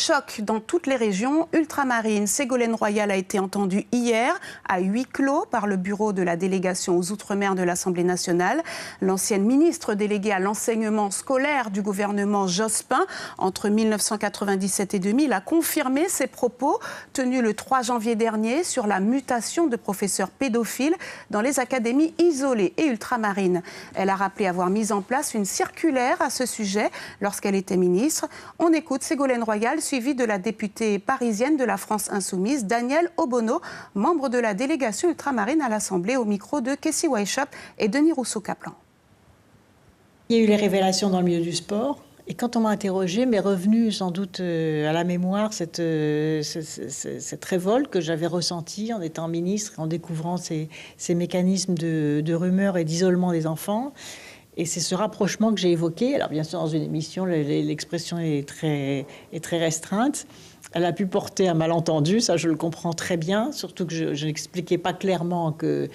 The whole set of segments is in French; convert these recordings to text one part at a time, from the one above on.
choc dans toutes les régions ultramarines. Ségolène Royal a été entendue hier à huis clos par le bureau de la délégation aux Outre-mer de l'Assemblée nationale. L'ancienne ministre déléguée à l'enseignement scolaire du gouvernement Jospin entre 1997 et 2000 a confirmé ses propos tenus le 3 janvier dernier sur la mutation de professeurs pédophiles dans les académies isolées et ultramarines. Elle a rappelé avoir mis en place une circulaire à ce sujet lorsqu'elle était ministre. On écoute Ségolène Royal, suivie de la députée parisienne de la France Insoumise, Danielle Obono, membre de la délégation ultramarine à l'Assemblée, au micro de Kessie Weishaupt et Denis Rousseau-Caplan. Il y a eu les révélations dans le milieu du sport. Et quand on m'a interrogée, m'est revenue sans doute à la mémoire cette révolte que j'avais ressentie en étant ministre, en découvrant ces mécanismes de rumeurs et d'isolement des enfants. Et c'est ce rapprochement que j'ai évoqué. Alors bien sûr, dans une émission, l'expression est très restreinte. Elle a pu porter un malentendu, ça je le comprends très bien, surtout que je n'expliquais pas clairement que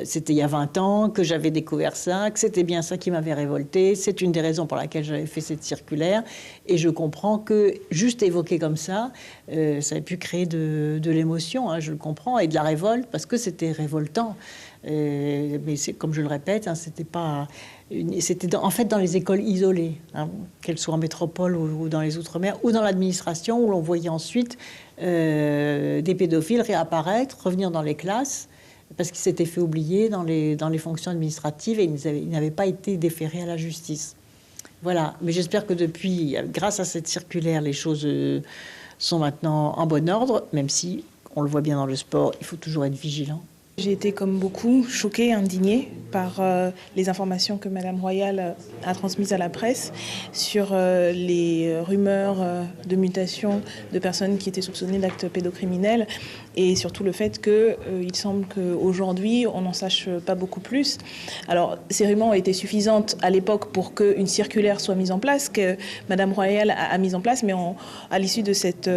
c'était il y a 20 ans, que j'avais découvert ça, que c'était bien ça qui m'avait révolté. C'est une des raisons pour laquelle j'avais fait cette circulaire. Et je comprends que juste évoquer comme ça, ça a pu créer de l'émotion, hein, je le comprends, et de la révolte, parce que c'était révoltant. Mais c'est, comme je le répète, hein, c'était en fait dans les écoles isolées, hein, qu'elles soient en métropole ou dans les Outre-mer, ou dans l'administration, où l'on voyait ensuite des pédophiles réapparaître, revenir dans les classes, parce qu'ils s'étaient fait oublier dans les fonctions administratives et ils n'avaient pas été déférés à la justice. Voilà, mais j'espère que depuis, grâce à cette circulaire, les choses sont maintenant en bon ordre, même si, on le voit bien dans le sport, il faut toujours être vigilant. J'ai été, comme beaucoup, choquée, indignée par les informations que Mme Royal a transmises à la presse sur les rumeurs de mutation de personnes qui étaient soupçonnées d'actes pédocriminels et surtout le fait qu'il semble qu'aujourd'hui, on n'en sache pas beaucoup plus. Alors, ces rumeurs ont été suffisantes à l'époque pour qu'une circulaire soit mise en place, que Mme Royal a mise en place, mais à l'issue de cette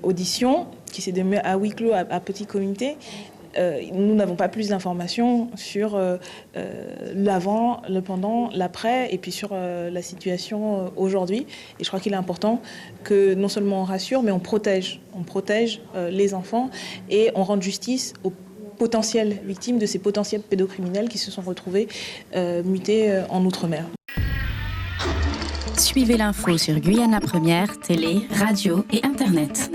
audition, qui s'est déroulée à huis clos, à petit comité, nous n'avons pas plus d'informations sur l'avant, le pendant, l'après et puis sur la situation aujourd'hui. Et je crois qu'il est important que non seulement on rassure, mais on protège les enfants et on rende justice aux potentielles victimes de ces potentiels pédocriminels qui se sont retrouvés mutés en Outre-mer. Suivez l'info sur Guyana Première, télé, radio et Internet.